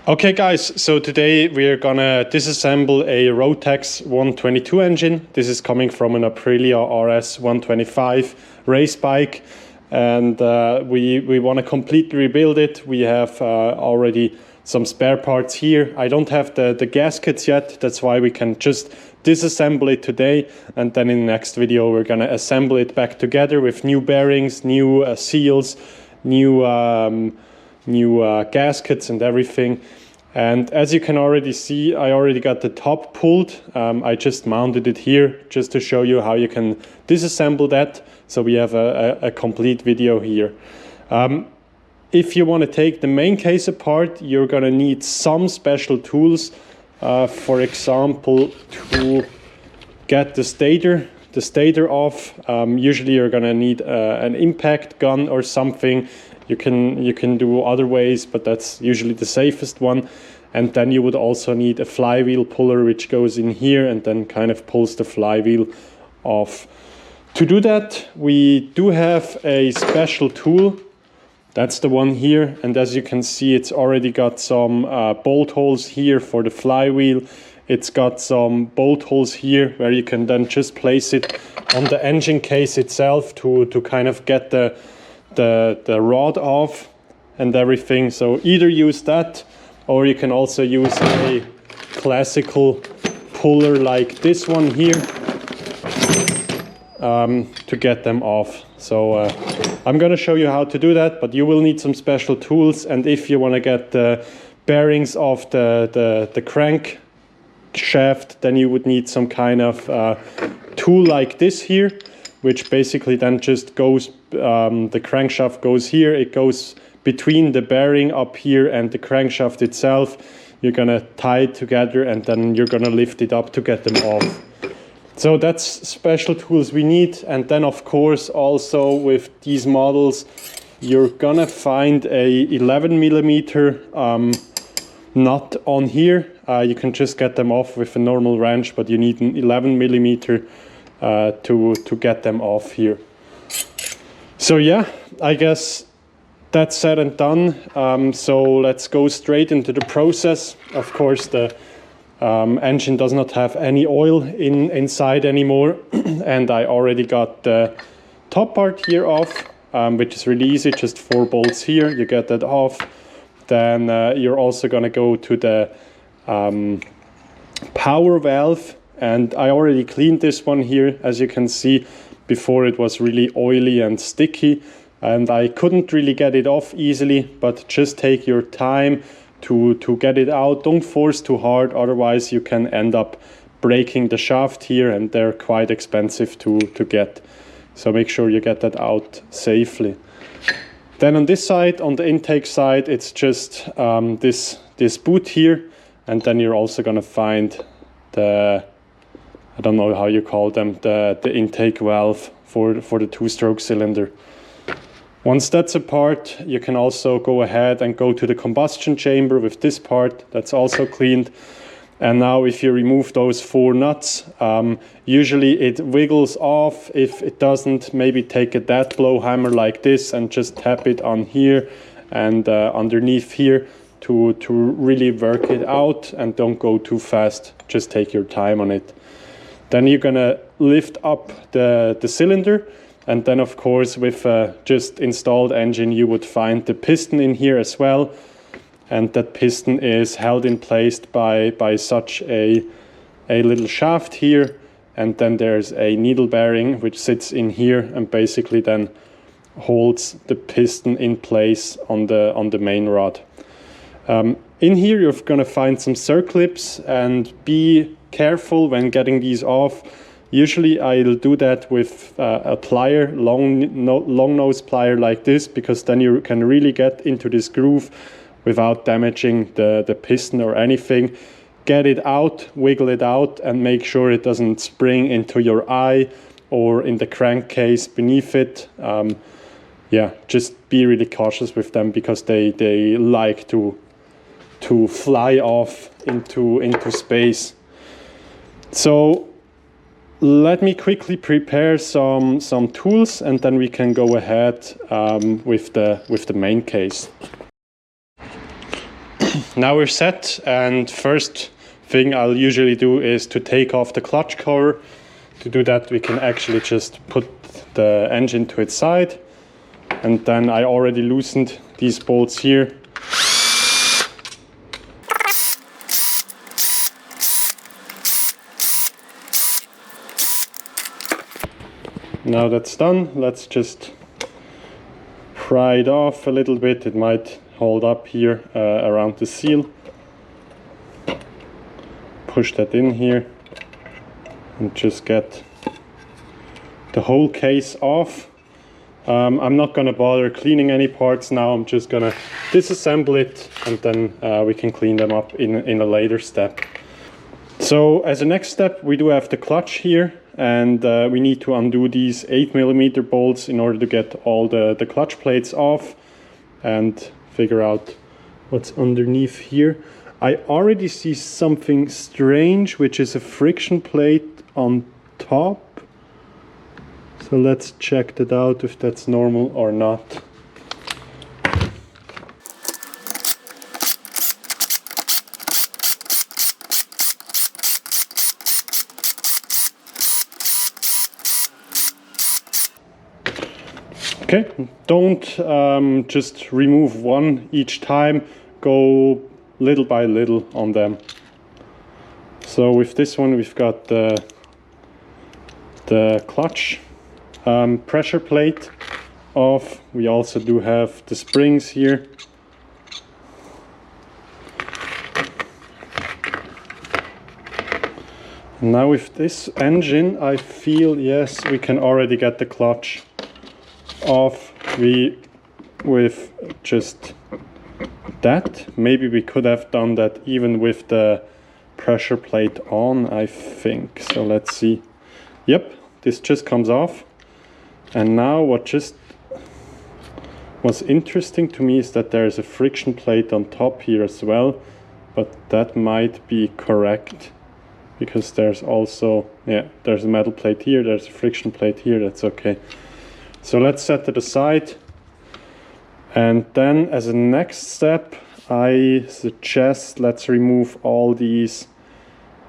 Okay guys, so today we're gonna disassemble a Rotax 122 engine. This is coming from an Aprilia RS 125 race bike, and we want to completely rebuild it. We have already some spare parts here. I don't have the gaskets yet, that's why we can just disassemble it today, and then in the next video we're gonna assemble it back together with new bearings, new seals, new gaskets and everything. And as you can already see, I already got the top pulled. I just mounted it here just to show you how you can disassemble that, so we have a complete video here. If you want to take the main case apart, you're going to need some special tools, for example, to get the stator off. Usually you're going to need an impact gun or something. You can do other ways, but that's usually the safest one. And then you would also need a flywheel puller, which goes in here and then kind of pulls the flywheel off. To do that, we do have a special tool. That's the one here. And as you can see, it's already got some bolt holes here for the flywheel. It's got some bolt holes here where you can then just place it on the engine case itself to kind of get the rod off and everything. So either use that, or you can also use a classical puller like this one here to get them off. So I'm going to show you how to do that, but you will need some special tools. And if you want to get the bearings of the crank shaft, then you would need some kind of tool like this here, which basically then just goes, the crankshaft goes here, it goes between the bearing up here and the crankshaft itself. You're gonna tie it together and then you're gonna lift it up to get them off. So that's special tools we need. And then of course also with these models, you're gonna find a 11mm nut on here. You can just get them off with a normal wrench, but you need an 11mm to get them off here. So yeah, I guess that's said and done. So let's go straight into the process. Of course, the engine does not have any oil inside anymore, and I already got the top part here off, which is really easy, just 4 bolts here, you get that off. Then you're also going to go to the power valve. And I already cleaned this one here. As you can see, before it was really oily and sticky, and I couldn't really get it off easily, but just take your time to get it out. Don't force too hard, otherwise you can end up breaking the shaft here, and they're quite expensive to get. So make sure you get that out safely. Then on this side, on the intake side, it's just this boot here, and then you're also gonna find the, I don't know how you call them, the intake valve for the 2-stroke cylinder. Once that's apart, you can also go ahead and go to the combustion chamber with this part. That's also cleaned. And now if you remove those 4 nuts, usually it wiggles off. If it doesn't, maybe take a dead blow hammer like this and just tap it on here and underneath here to really work it out, and don't go too fast. Just take your time on it. Then you're gonna lift up the cylinder, and then of course with a just installed engine you would find the piston in here as well, and that piston is held in place by such a little shaft here, and then there's a needle bearing which sits in here and basically then holds the piston in place on the main rod. In here you're gonna find some circlips, and be careful when getting these off. Usually I'll do that with a plier, long nose plier like this, because then you can really get into this groove without damaging the piston or anything. Get it out, wiggle it out, and make sure it doesn't spring into your eye or in the crankcase beneath it. Yeah, just be really cautious with them, because they like to fly off into space. So let me quickly prepare some tools, and then we can go ahead with the main case. Now we're set, and first thing I'll usually do is to take off the clutch cover. To do that, we can actually just put the engine to its side, and then I already loosened these bolts here. Now that's done, let's just pry it off a little bit. It might hold up here around the seal. Push that in here and just get the whole case off. I'm not gonna bother cleaning any parts now. I'm just gonna disassemble it, and then we can clean them up in a later step. So as a next step, we do have the clutch here, and we need to undo these 8mm bolts in order to get all the clutch plates off and figure out what's underneath here. I already see something strange, which is a friction plate on top. So let's check that out, if that's normal or not. Okay, don't just remove one each time, go little by little on them. So with this one we've got the clutch pressure plate off. We also do have the springs here. Now with this engine, I feel, yes, we can already get the clutch off with just that. Maybe we could have done that even with the pressure plate on, I think. So let's see. Yep, this just comes off. And now what just was interesting to me is that there is a friction plate on top here as well, but that might be correct because there's also, yeah, there's a metal plate here, there's a friction plate here. That's okay. So let's set it aside, and then as a next step I suggest let's remove all these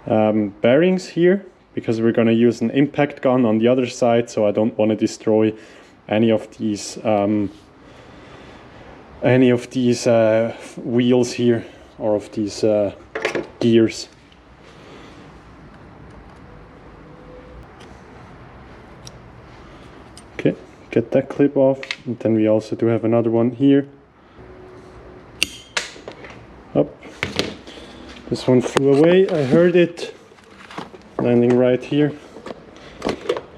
bearings here, because we're going to use an impact gun on the other side, so I don't want to destroy any of these wheels here, or of these gears. Okay. Get that clip off, and then we also do have another one here. Up. This one flew away, I heard it landing right here.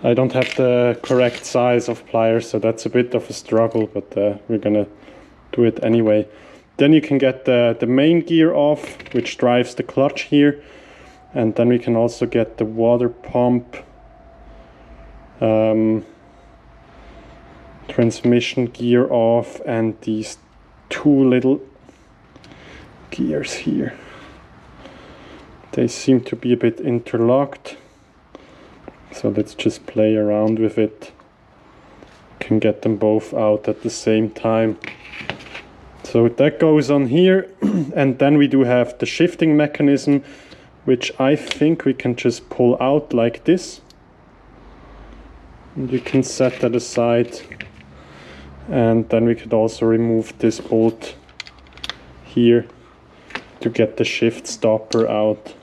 I don't have the correct size of pliers, so that's a bit of a struggle, but we're gonna do it anyway. Then you can get the main gear off, which drives the clutch here, and then we can also get the water pump, transmission gear off, and these two little gears here. They seem to be a bit interlocked, so let's just play around with it. Can get them both out at the same time. So that goes on here, and then we do have the shifting mechanism, which I think we can just pull out like this. And you can set that aside. And then we could also remove this bolt here to get the shift stopper out.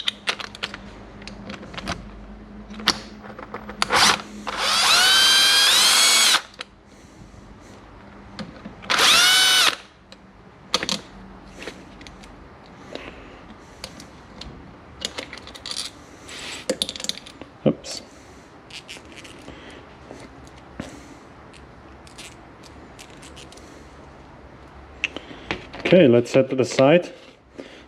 Oops. Okay, let's set it aside.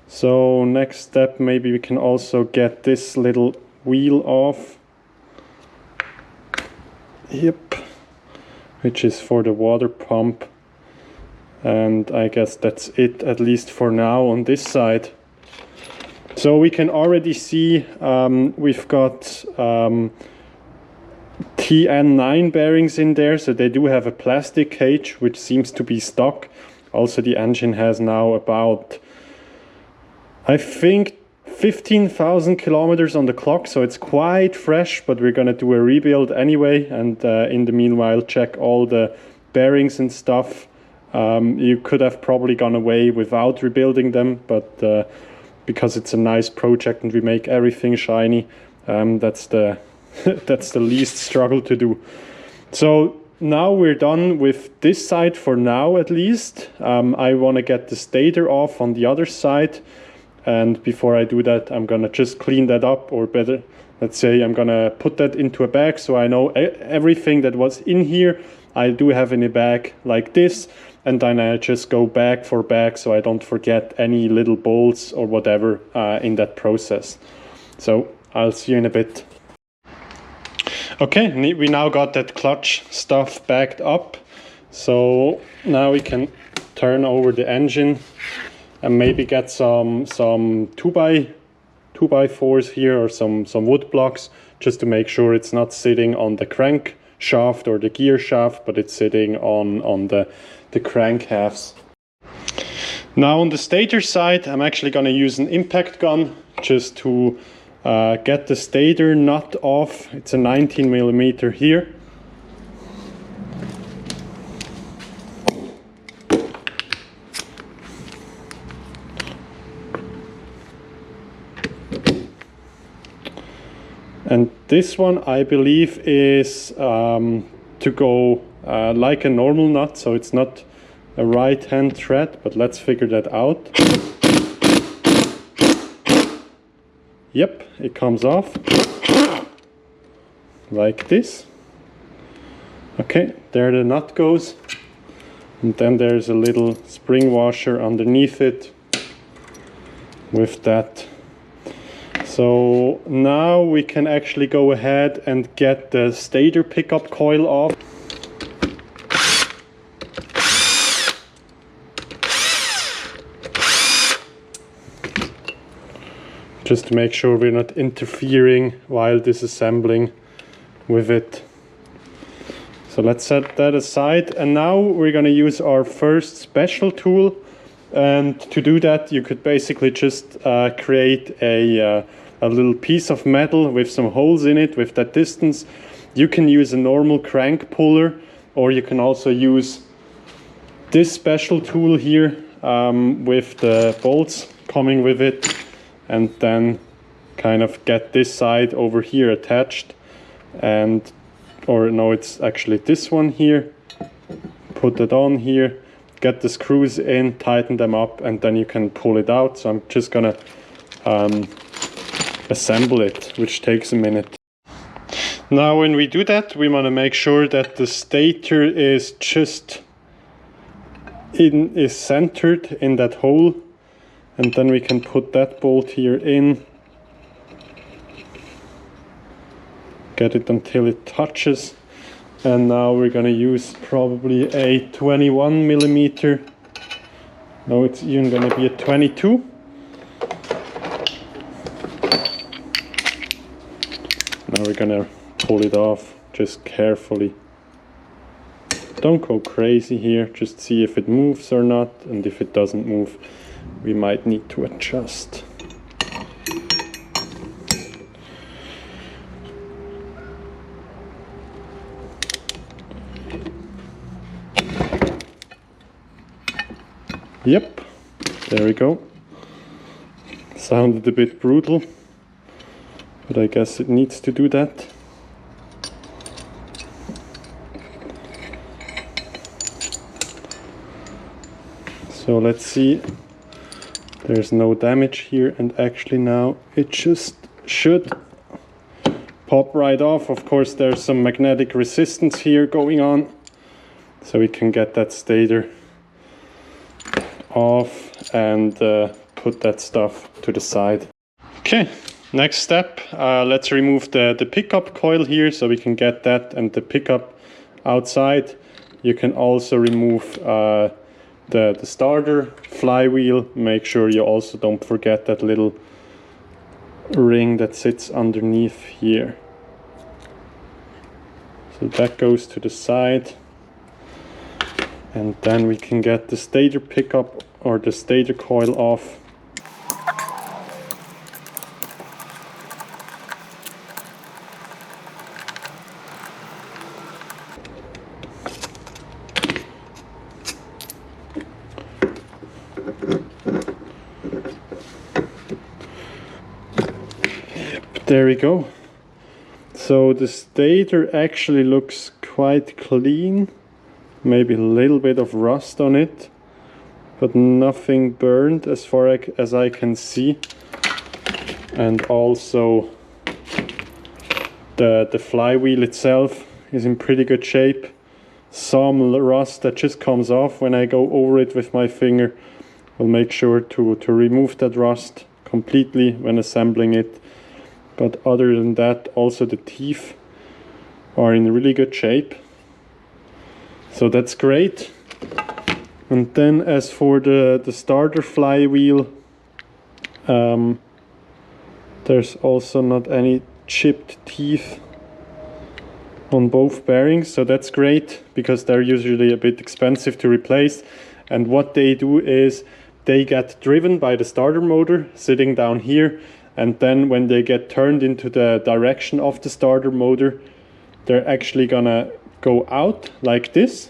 So next step, maybe we can also get this little wheel off. Yep, which is for the water pump. And I guess that's it, at least for now, on this side. So we can already see we've got TN9 bearings in there, so they do have a plastic cage, which seems to be stock. Also, the engine has now about I think 15,000 kilometers on the clock, so it's quite fresh, but we're gonna do a rebuild anyway, and in the meanwhile check all the bearings and stuff. You could have probably gone away without rebuilding them, but because it's a nice project and we make everything shiny, that's the that's the least struggle to do. So now we're done with this side for now, at least. I want to get the stator off on the other side, and before I do that, I'm gonna just clean that up, or better, let's say I'm gonna put that into a bag so I know everything that was in here I do have in a bag like this, and then I just go bag for bag so I don't forget any little bolts or whatever in that process. So I'll see you in a bit. Okay, we now got that clutch stuff backed up, so now we can turn over the engine and maybe get some 2x4s here, or some wood blocks, just to make sure it's not sitting on the crank shaft or the gear shaft, but it's sitting on the crank halves. Now on the stator side, I'm actually going to use an impact gun just to get the stator nut off. It's a 19mm here. And this one, I believe, is to go like a normal nut, so it's not a right-hand thread, but let's figure that out. Yep, it comes off like this. Okay, there the nut goes, and then there's a little spring washer underneath it with that. So now we can actually go ahead and get the stator pickup coil off. Just to make sure we're not interfering while disassembling with it. So let's set that aside, and now we're going to use our first special tool. And to do that, you could basically just create a little piece of metal with some holes in it with that distance. You can use a normal crank puller, or you can also use this special tool here with the bolts coming with it, and then kind of get this side over here attached, and, or no, it's actually this one here. Put it on here, get the screws in, tighten them up, and then you can pull it out. So I'm just gonna assemble it, which takes a minute. Now when we do that, we want to make sure that the stator is just is centered in that hole, and then we can put that bolt here in, get it until it touches. And now we're going to use probably a 21mm. No, it's even going to be a 22. Now we're going to pull it off just carefully. Don't go crazy here, just see if it moves or not, and if it doesn't move, we might need to adjust. Yep, there we go. Sounded a bit brutal, but I guess it needs to do that. So let's see, there's no damage here, and actually now it just should pop right off. Of course there's some magnetic resistance here going on, so we can get that stator off and put that stuff to the side. Okay, next step, let's remove the pickup coil here so we can get that and the pickup outside. You can also remove the starter flywheel. Make sure you also don't forget that little ring that sits underneath here. So that goes to the side. And then we can get the stator pickup or the stator coil off. There we go. So the stator actually looks quite clean. Maybe a little bit of rust on it, but nothing burned as far as I can see. And also the flywheel itself is in pretty good shape. Some rust that just comes off when I go over it with my finger. I'll make sure to remove that rust completely when assembling it. But other than that, also the teeth are in really good shape. So that's great. And then as for the starter flywheel, there's also not any chipped teeth on both bearings, so that's great because they're usually a bit expensive to replace. And what they do is they get driven by the starter motor sitting down here, and then when they get turned into the direction of the starter motor, they're actually gonna go out like this,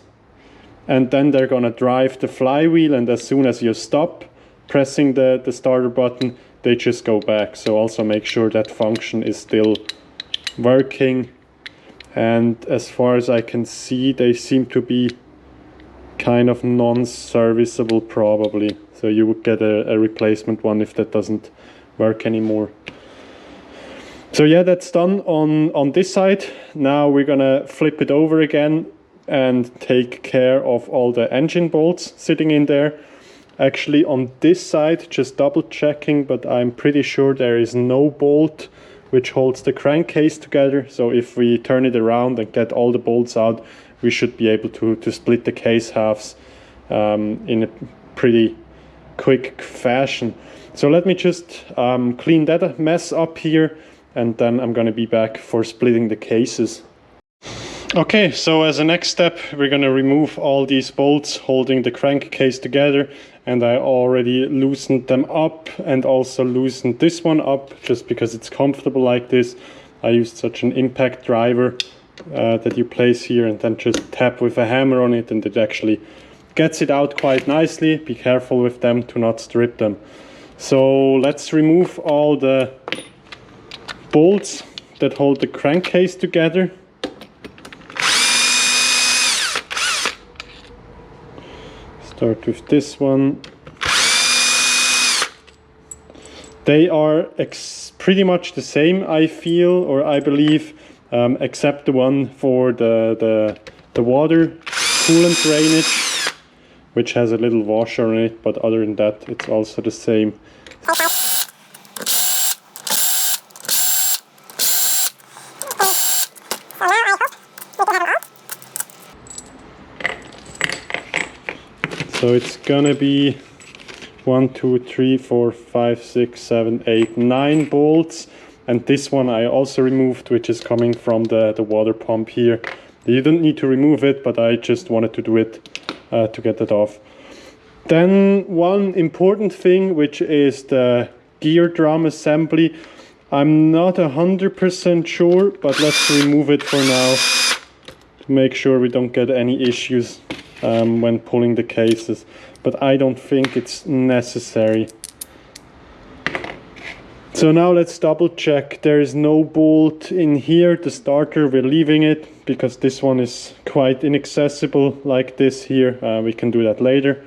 and then they're gonna drive the flywheel, and as soon as you stop pressing the starter button, they just go back. So also make sure that function is still working. And as far as I can see, they seem to be kind of non-serviceable probably. So you would get a replacement one if that doesn't work anymore. So yeah, that's done on this side. Now we're gonna flip it over again and take care of all the engine bolts sitting in there. Actually on this side, just double checking, but I'm pretty sure there is no bolt which holds the crankcase together. So if we turn it around and get all the bolts out, we should be able to split the case halves in a pretty quick fashion. So let me just clean that mess up here, and then I'm going to be back for splitting the cases. Okay, so as a next step, we're going to remove all these bolts holding the crankcase together, and I already loosened them up and also loosened this one up just because it's comfortable like this. I used such an impact driver that you place here and then just tap with a hammer on it, and it actually gets it out quite nicely. Be careful with them to not strip them. So let's remove all the bolts that hold the crankcase together. Start with this one. They are pretty much the same, I feel, or I believe, except the one for the water coolant drainage, which has a little washer on it, but other than that, it's also the same. So it's gonna be 1, 2, 3, 4, 5, 6, 7, 8, 9 bolts, and this one I also removed, which is coming from the water pump here. You don't need to remove it, but I just wanted to do it to get that off. Then one important thing, which is the gear drum assembly. I'm not 100% sure, but let's remove it for now to make sure we don't get any issues when pulling the cases, but I don't think it's necessary. So now let's double check. There is no bolt in here. The starter, we're leaving it because this one is quite inaccessible like this here. We can do that later.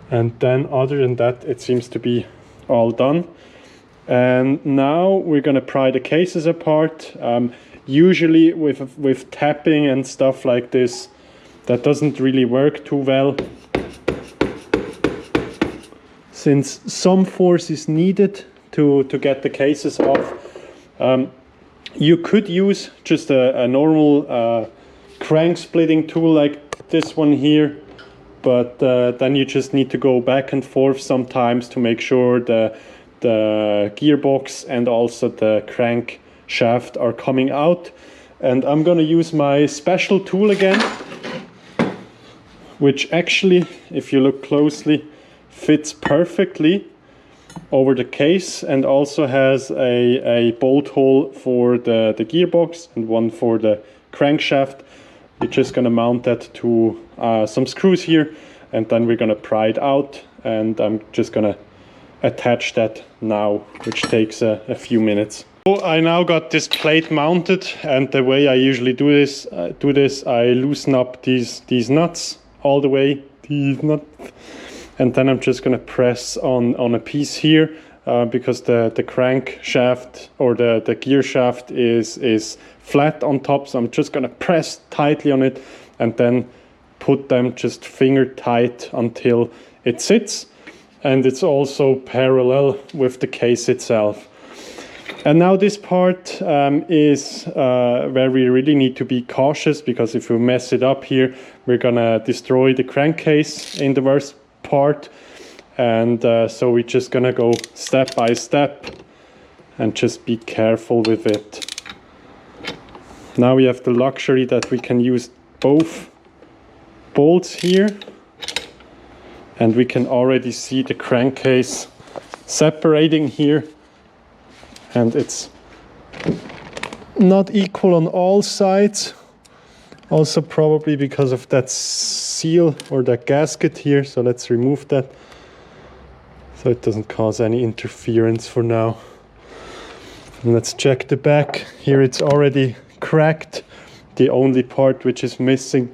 And then other than that, it seems to be all done. And now we're gonna pry the cases apart. Usually with tapping and stuff like this, that doesn't really work too well, since some force is needed to get the cases off. You could use just a normal crank splitting tool like this one here, but then you just need to go back and forth sometimes to make sure the gearbox and also the crankshaft are coming out. And I'm gonna use my special tool again, which actually, if you look closely, fits perfectly over the case and also has a bolt hole for the gearbox and one for the crankshaft. You're just gonna mount that to some screws here, and then we're gonna pry it out, and I'm just gonna attach that now, which takes a few minutes. So I now got this plate mounted, and the way I usually do this, I loosen up these nuts all the way, and then I'm just gonna press on a piece here because the crankshaft or the gear shaft is flat on top. So I'm just gonna press tightly on it and then put them just finger tight until it sits, and it's also parallel with the case itself. And now this part is where we really need to be cautious, because if we mess it up here, we're gonna destroy the crankcase in the worst part. And so we're just gonna go step by step and just be careful with it. Now we have the luxury that we can use both bolts here, and we can already see the crankcase separating here. And it's not equal on all sides, also probably because of that seal or that gasket here. So let's remove that so it doesn't cause any interference for now. And let's check the back. Here it's already cracked. The only part which is missing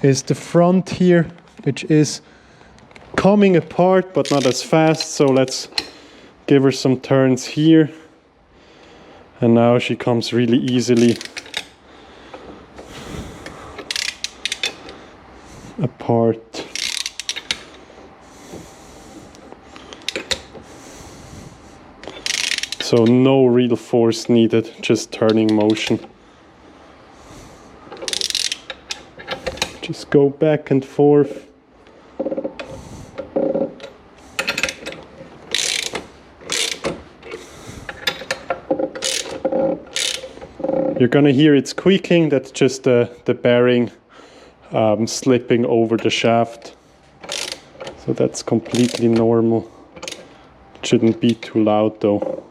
is the front here, which is coming apart but not as fast. So let's give her some turns here. And now she comes really easily apart. So no real force needed, just turning motion. Just go back and forth. You're gonna hear it squeaking. That's just the bearing slipping over the shaft. So that's completely normal. It shouldn't be too loud though.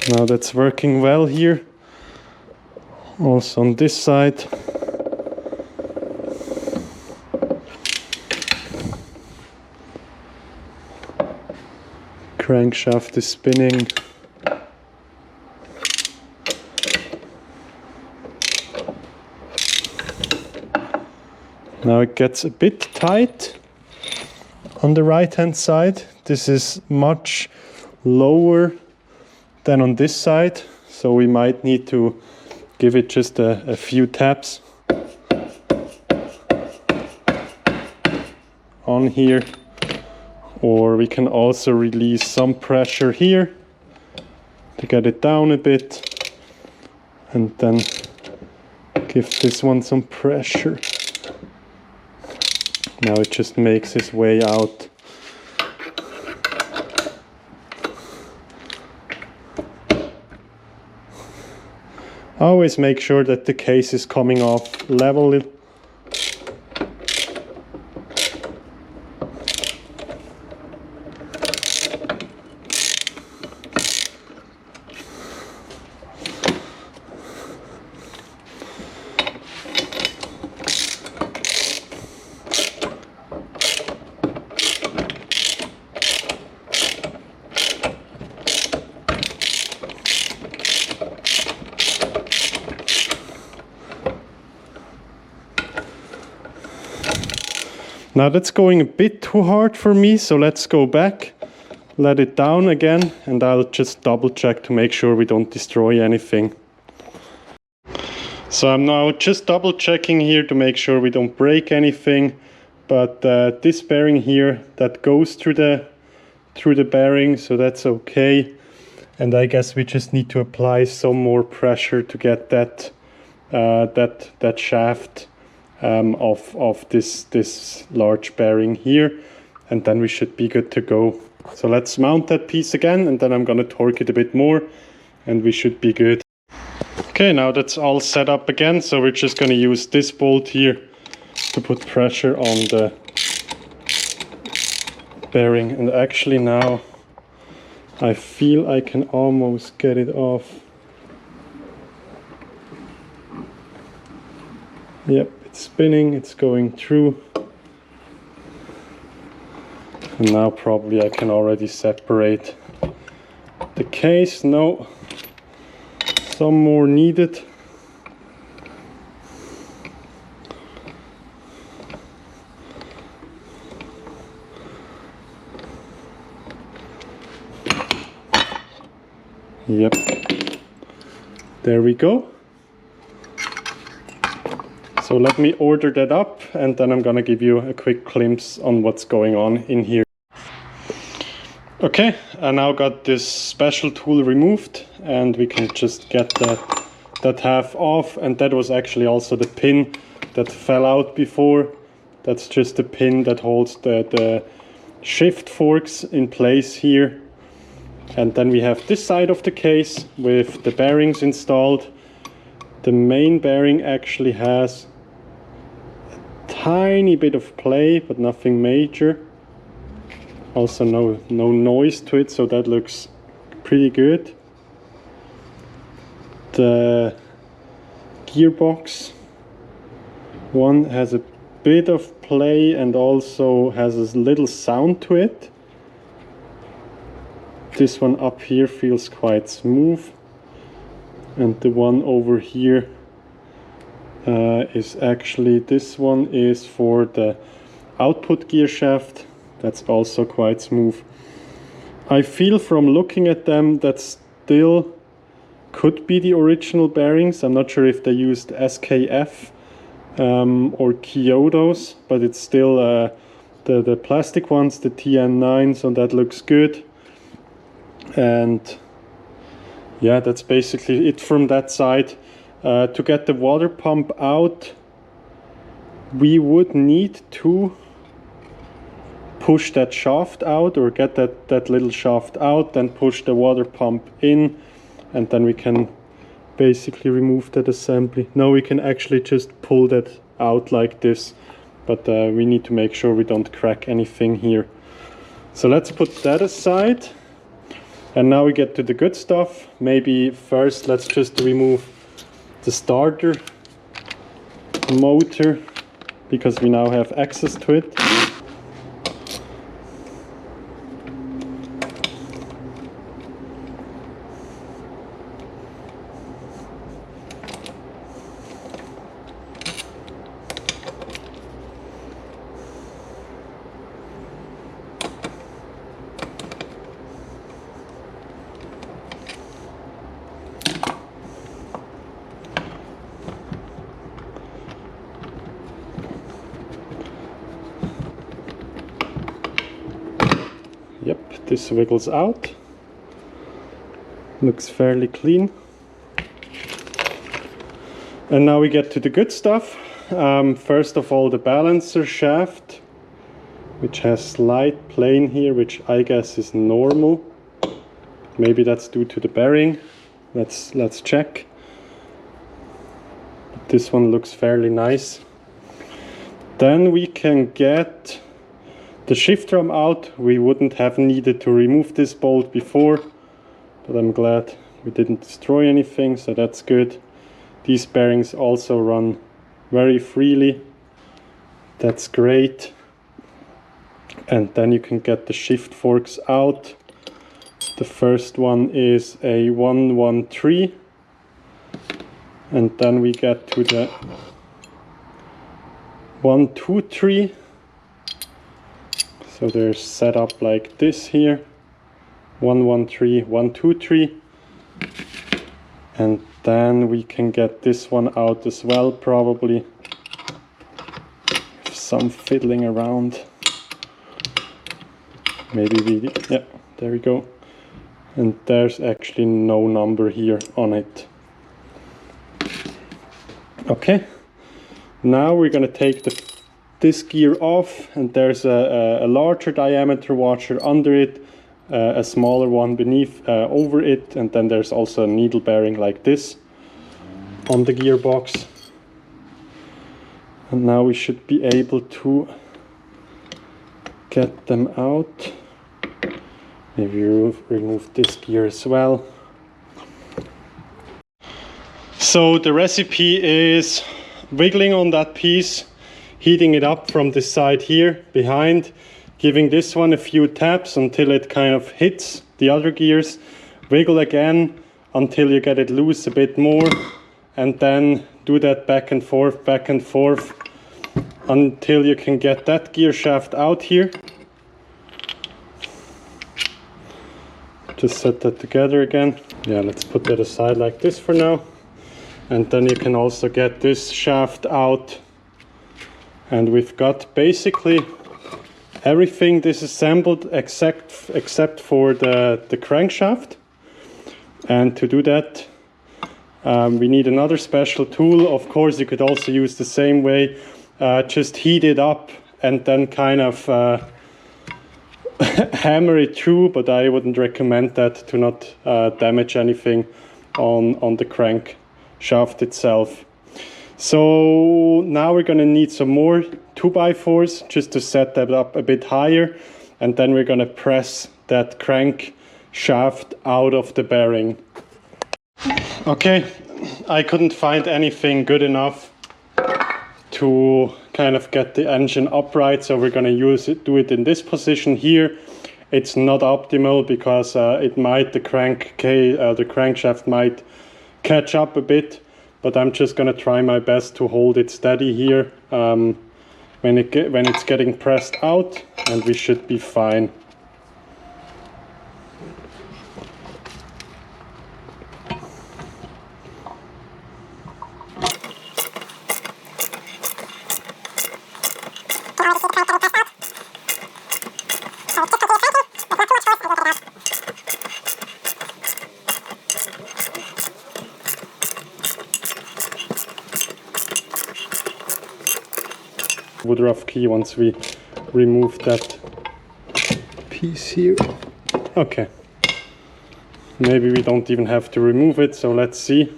Now that's working well here. Also on this side. Crankshaft is spinning. Now it gets a bit tight on the right hand side. This is much lower than on this side, so we might need to give it just a few taps on here. Or we can also release some pressure here to get it down a bit, and then give this one some pressure. Now it just makes its way out. Always make sure that the case is coming off level. Now that's going a bit too hard for me, so let's go back, let it down again, and I'll just double check to make sure we don't destroy anything. So I'm now just double checking here to make sure we don't break anything, but this bearing here, that goes through the bearing, so that's okay. And I guess we just need to apply some more pressure to get that shaft of this large bearing here, and then we should be good to go. So let's mount that piece again, and then I'm gonna torque it a bit more and we should be good. Okay, now that's all set up again, so we're just gonna use this bolt here to put pressure on the bearing. And actually now I feel I can almost get it off. Yep, It's spinning, it's going through. And now probably I can already separate the case. No, some more needed. Yep, there we go. So let me order that up and then I'm gonna give you a quick glimpse on what's going on in here. Okay, I now got this special tool removed and we can just get that half off, and that was actually also the pin that fell out before. That's just the pin that holds the shift forks in place here. And then we have this side of the case with the bearings installed. The main bearing actually has a tiny bit of play, but nothing major. Also no noise to it, so that looks pretty good. The gearbox one has a bit of play and also has a little sound to it. This one up here feels quite smooth, and the one over here is actually, this one is for the output gear shaft. That's also quite smooth. I feel from looking at them that still could be the original bearings. I'm not sure if they used SKF or Kyoto's, but it's still the plastic ones, the TN9, so that looks good. And yeah, that's basically it from that side. To get the water pump out, we would need to push that shaft out, or get that little shaft out, then push the water pump in, and then we can basically remove that assembly. Now we can actually just pull that out like this, but we need to make sure we don't crack anything here. So let's put that aside. And now we get to the good stuff. Maybe first let's just remove the starter motor, because we now have access to it. Yep, this wiggles out. Looks fairly clean. And now we get to the good stuff. First of all, the balancer shaft, which has slight plane here, which I guess is normal. Maybe that's due to the bearing. Let's check. This one looks fairly nice. Then we can get the shift drum out. We wouldn't have needed to remove this bolt before, but I'm glad we didn't destroy anything, so that's good. These bearings also run very freely. That's great. And then you can get the shift forks out. The first one is a 113, and then we get to the 123. So they're set up like this here, 113, 123, and then we can get this one out as well, probably some fiddling around. Maybe yeah, there we go. And there's actually no number here on it. Okay, now we're gonna take this gear off, and there's a larger diameter washer under it, a smaller one beneath, over it, and then there's also a needle bearing like this on the gearbox. And now we should be able to get them out. Maybe remove this gear as well. So the recipe is wiggling on that piece, heating it up from this side here behind, giving this one a few taps until it kind of hits the other gears. Wiggle again until you get it loose a bit more, and then do that back and forth until you can get that gear shaft out here. Just set that together again. Yeah, let's put that aside like this for now. And then you can also get this shaft out. And we've got basically everything disassembled except for the crankshaft. And to do that, we need another special tool. Of course, you could also use the same way, just heat it up and then kind of hammer it through, but I wouldn't recommend that to not damage anything on the crankshaft itself. So now we're going to need some more 2x4s just to set that up a bit higher, and then we're going to press that crankshaft out of the bearing. Okay, I couldn't find anything good enough to kind of get the engine upright, so we're going to do it in this position here. It's not optimal because the crankshaft might catch up a bit, but I'm just going to try my best to hold it steady here when it's getting pressed out, and we should be fine. Wood rough key once we remove that piece here. Okay, maybe we don't even have to remove it, so let's see.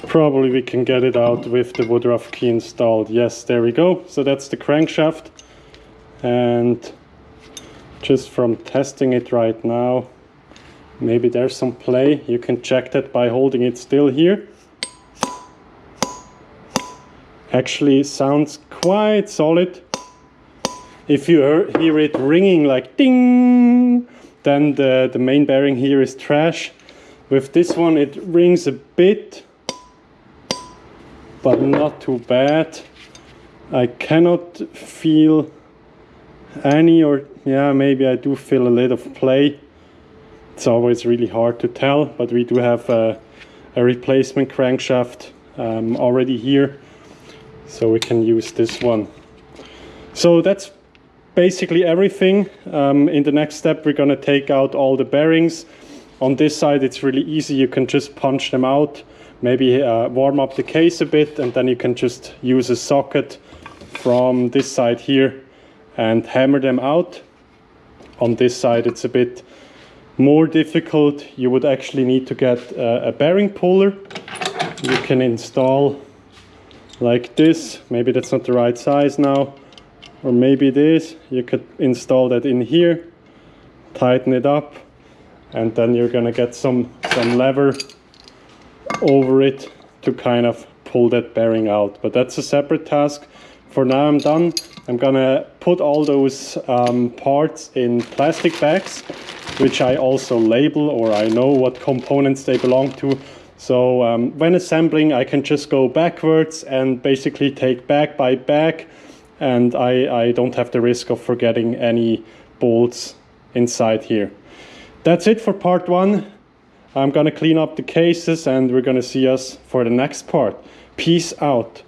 Probably we can get it out with the wood rough key installed. Yes, there we go. So that's the crankshaft, and just from testing it right now, maybe there's some play. You can check that by holding it still here. Actually sounds quite solid. If you hear it ringing like ding, then the main bearing here is trash. With this one it rings a bit, but not too bad. I cannot feel any, or yeah, maybe I do feel a little of play. It's always really hard to tell, but we do have a replacement crankshaft already here, so we can use this one. So that's basically everything. In the next step, we're going to take out all the bearings. On this side, it's really easy. You can just punch them out, maybe warm up the case a bit, and then you can just use a socket from this side here and hammer them out. On this side, it's a bit more difficult. You would actually need to get a bearing puller. You can install like this. Maybe that's not the right size now, or maybe it is. You could install that in here, tighten it up, and then you're gonna get some lever over it to kind of pull that bearing out. But that's a separate task. For now I'm done. I'm gonna put all those parts in plastic bags, which I also label, or I know what components they belong to. So when assembling, I can just go backwards and basically take bag by bag, and I don't have the risk of forgetting any bolts inside here. That's it for part one. I'm gonna clean up the cases and we're gonna see us for the next part. Peace out.